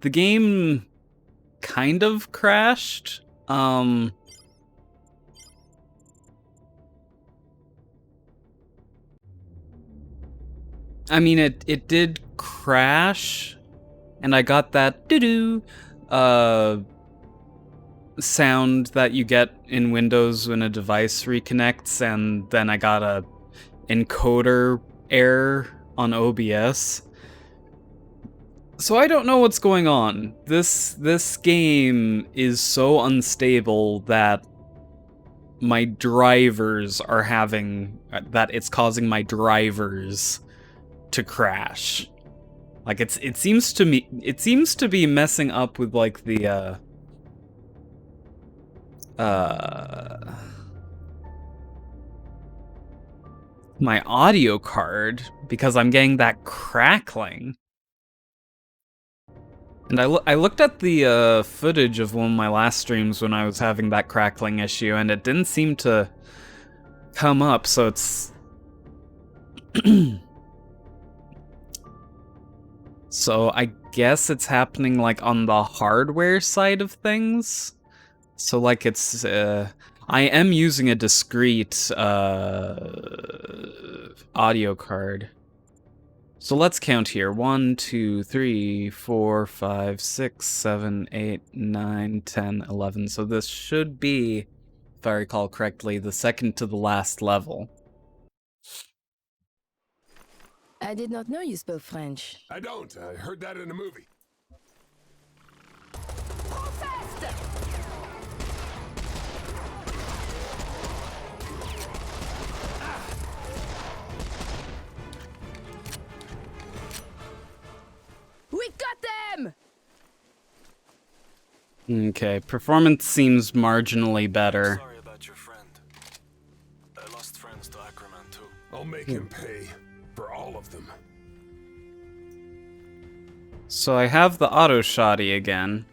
the game kind of crashed. I mean, it did crash, and I got that doo-doo sound that you get in Windows when a device reconnects, and then I got a encoder error on OBS. So I don't know what's going on. This game is so unstable that my drivers are having that it's causing my drivers to crash. Like it seems to be messing up with like the my audio card, because I'm getting that crackling. And I looked at the footage of one of my last streams when I was having that crackling issue, and it didn't seem to come up, so it's... So I guess it's happening like on the hardware side of things. So like it's... I am using a discrete audio card. So let's count here. 1, 2, 3, 4, 5, 6, 7, 8, 9, 10, 11. So this should be, if I recall correctly, the second to the last level. I did not know you spoke French. I don't. I heard that in a movie. We got them! Okay, performance seems marginally better. Sorry about your friend. I lost friends to Ackerman too. I'll make him pay for all of them. So I have the auto shotty again.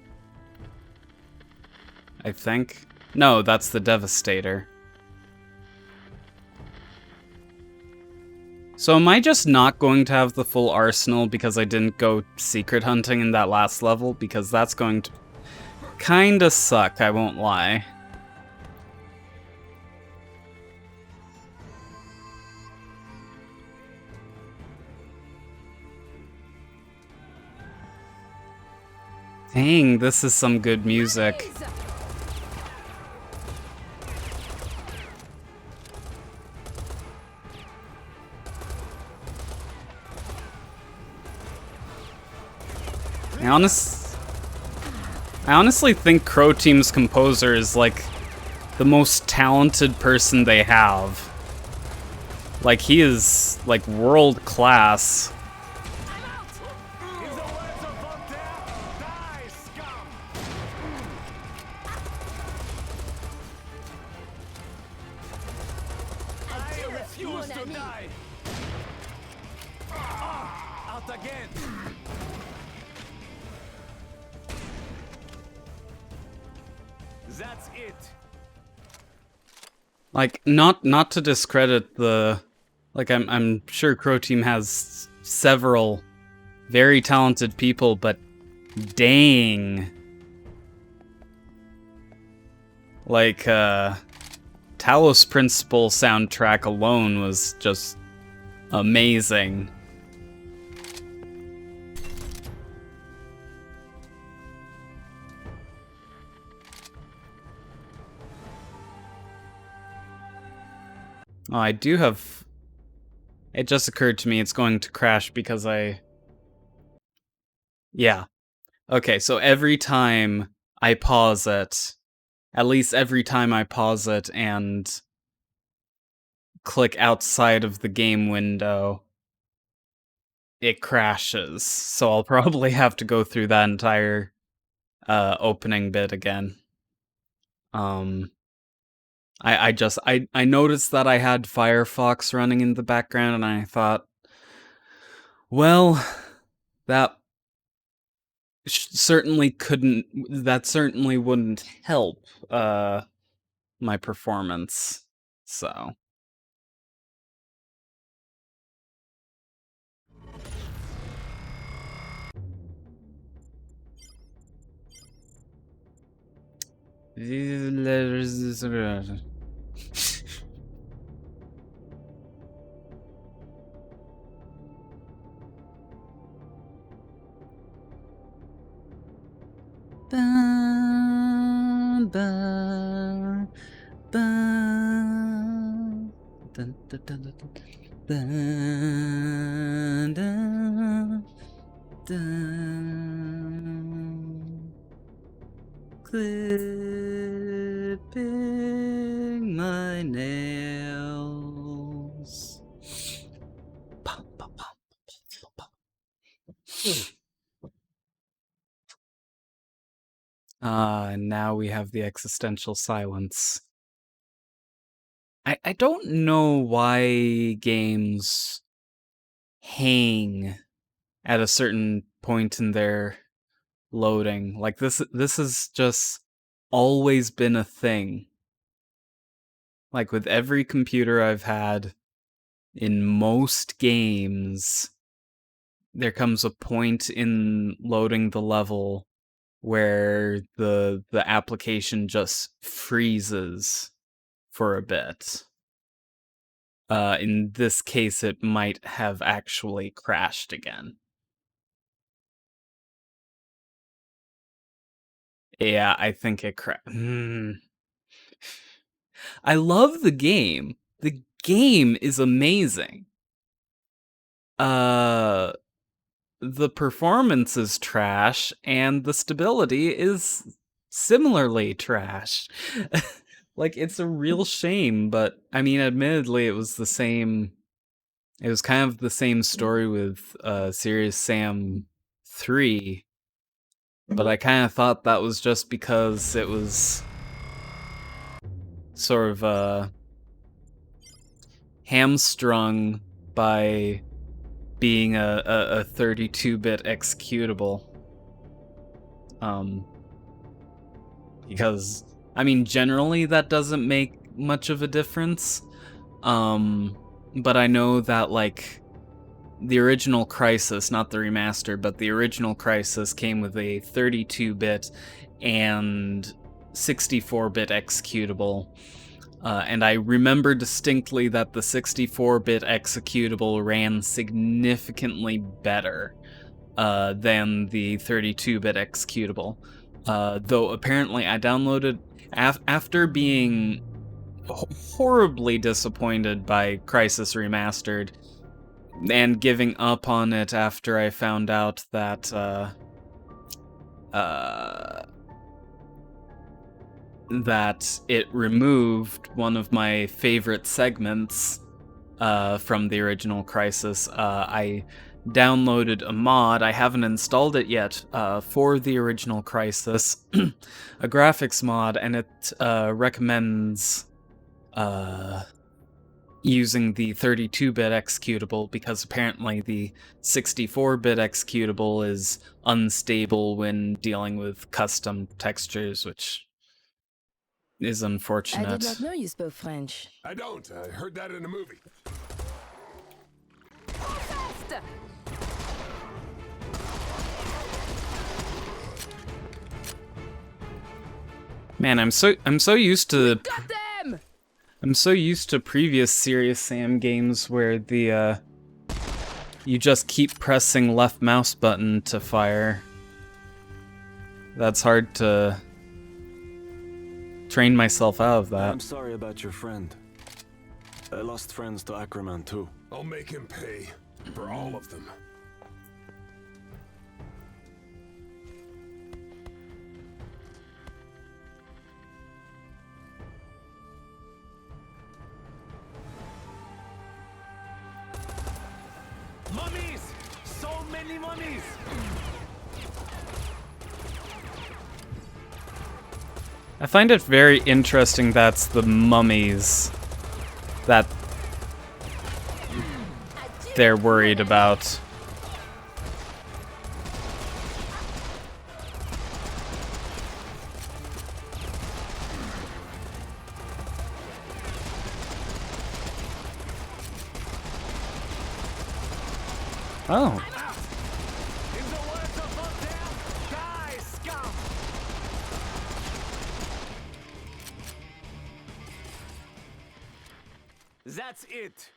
I think. No, that's the Devastator. So am I just not going to have the full arsenal because I didn't go secret hunting in that last level? Because that's going to kinda suck, I won't lie. Dang, this is some good music. I honestly think Crow Team's composer is like the most talented person they have. Like he is like world class. That's it. Like not to discredit the, like I'm sure Crow Team has several very talented people, but dang. Like Talos Principle soundtrack alone was just amazing. Oh, I do have... It just occurred to me it's going to crash because I... Yeah. Okay, so every time I pause it, at least every time I pause it and click outside of the game window, it crashes. So I'll probably have to go through that entire opening bit again. I noticed that I had Firefox running in the background, and I thought, well, that certainly wouldn't help my performance. So Dun, dun, dun, dun, dun, dun, dun, dun, dun, dun. Clipping my nails. Pum, pum, pum, pum, pum. And now we have the existential silence. I don't know why games hang at a certain point in their loading. Like this has just always been a thing. Like with every computer I've had in most games, there comes a point in loading the level where the application just freezes for a bit. In this case, it might have actually crashed again. Yeah, I think it I love the game. The game is amazing. The performance is trash, and the stability is similarly trash. Like, it's a real shame, but I mean, admittedly, it was the same. It was kind of the same story with Serious Sam 3, but I kind of thought that was just because it was sort of hamstrung by being a 32-bit executable. Because, I mean, generally that doesn't make much of a difference. But I know that, like, the original Crysis, not the remaster, but the original Crysis came with a 32-bit and 64-bit executable. And I remember distinctly that the 64-bit executable ran significantly better than the 32-bit executable. Though apparently I downloaded, after being horribly disappointed by Crysis Remastered, and giving up on it after I found out that that it removed one of my favorite segments from the original Crysis. I downloaded a mod, I haven't installed it yet, for the original Crysis, a graphics mod, and it recommends using the 32-bit executable because apparently the 64-bit executable is unstable when dealing with custom textures, which is I unfortunate. did not know you spoke French. I don't. I heard that in a movie. Fast! Man, I'm so used to Got them! I'm so used to previous Serious Sam games where the you just keep pressing left mouse button to fire. That's hard to train myself out of that. I'm sorry about your friend. I lost friends to Ackerman too. I'll make him pay for all of them. Mummies! So many mummies! I find it very interesting that's the mummies that they're worried about. Oh. In the words of Voltaire, die, scum! That's it.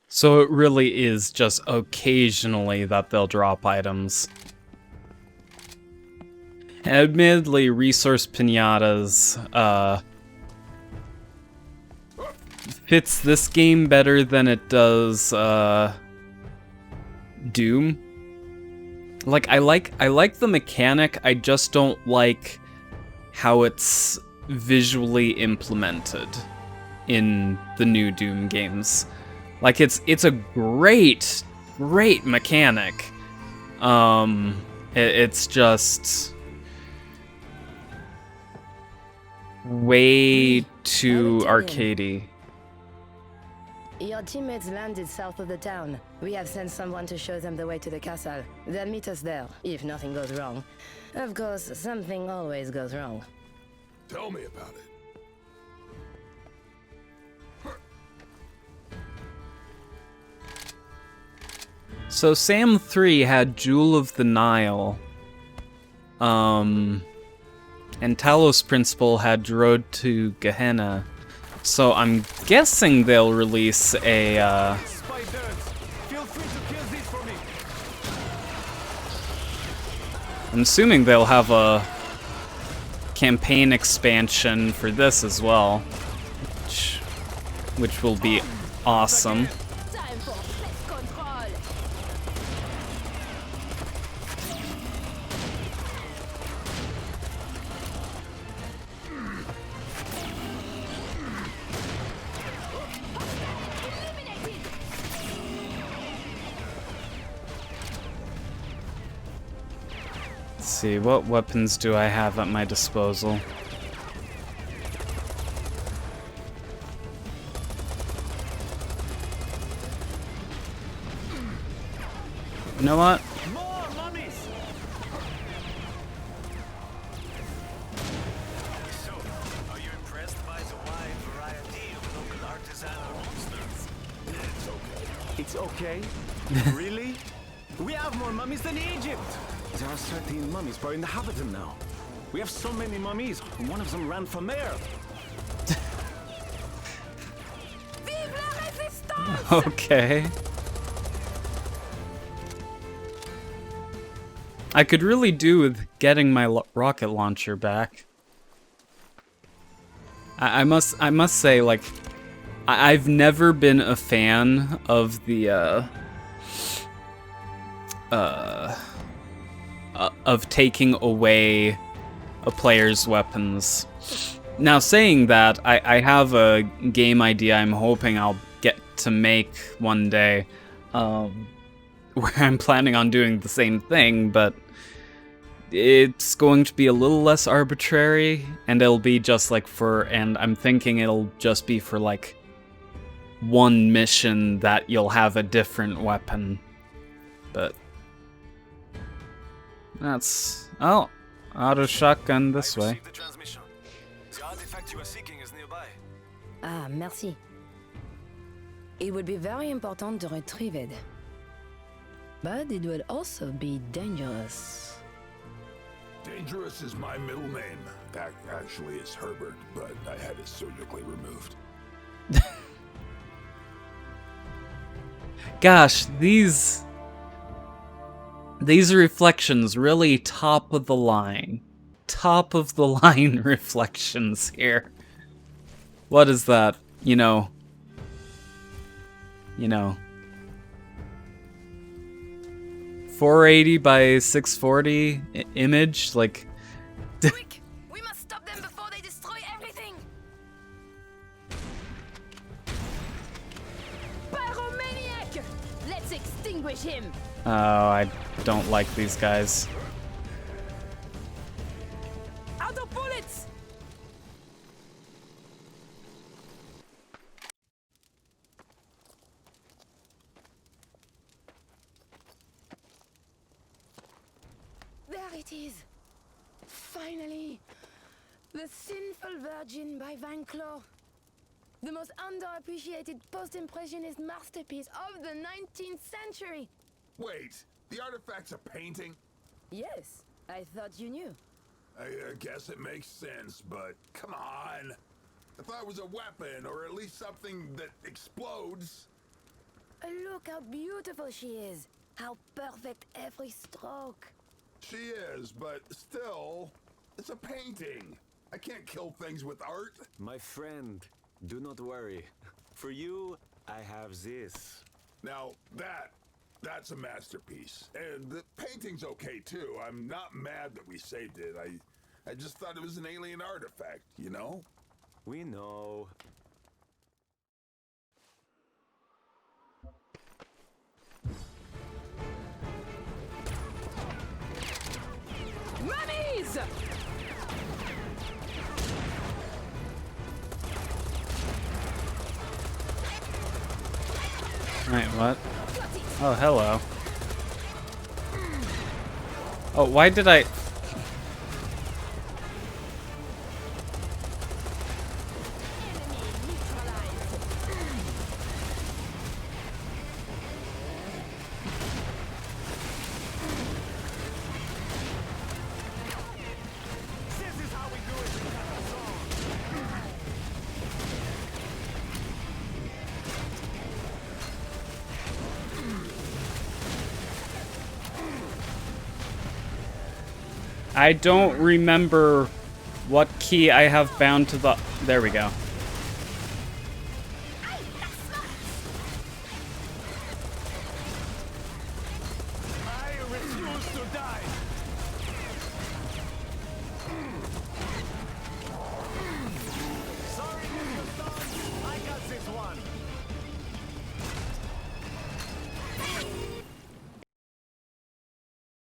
So it really is just occasionally that they'll drop items. Admittedly, resource pinatas fits this game better than it does Doom. Like I like the mechanic, I just don't like how it's visually implemented in the new Doom games. Like it's a great mechanic. It's just way too arcadey. Your teammates landed south of the town. We have sent someone to show them the way to the castle. They'll meet us there, if nothing goes wrong. Of course, something always goes wrong. Tell me about it. So Sam 3 had Jewel of the Nile. And Talos Principle had Road to Gehenna. So I'm guessing they'll release a Spiders, feel free to kill these for me. I'm assuming they'll have a campaign expansion for this as well, which will be awesome. Time for pest control! Let's see, what weapons do I have at my disposal? You know what? More mummies. So, are you impressed by the wide variety of local artisanal monsters? It's okay. Really? We have more mummies than Egypt. There are 13 mummies per inhabitant now. We have so many mummies, and one of them ran for mayor. Vive la résistance! Okay. I could really do with getting my rocket launcher back. I must say, like, I've never been a fan of the of taking away a player's weapons. Now, saying that, I have a game idea I'm hoping I'll get to make one day, where I'm planning on doing the same thing, but it's going to be a little less arbitrary, and it'll be just like and I'm thinking it'll just be for like one mission that you'll have a different weapon. But that's, oh, auto shotgun this way. Received the transmission. The artifact you are seeking is nearby. Ah, merci. It would be very important to retrieve it. But it would also be dangerous. Dangerous is my middle name. Actually, it's Herbert, but I had it surgically removed. Gosh, these reflections really top of the line. Top of the line reflections here. What is that? You know, 480 by 640 image, like. Quick! We must stop them before they destroy everything! Pyromaniac! Let's extinguish him! Oh, I don't like these guys. Out of bullets! There it is! Finally! The Sinful Virgin by Van Cloo. The most underappreciated post-impressionist masterpiece of the 19th century. Wait, the artifact's a painting? Yes, I thought you knew. I guess it makes sense, but come on. I thought it was a weapon, or at least something that explodes. Look how beautiful she is. How perfect every stroke. She is, but still, it's a painting. I can't kill things with art. My friend, do not worry. For you, I have this. Now, that's a masterpiece. And the painting's okay, too. I'm not mad that we saved it. I just thought it was an alien artifact, you know? We know. Mummies! Wait, what? Oh, hello. Oh, why did I... This is how we do it in Kazakhstan. I don't remember what key I have bound to the... There we go. I refuse to die.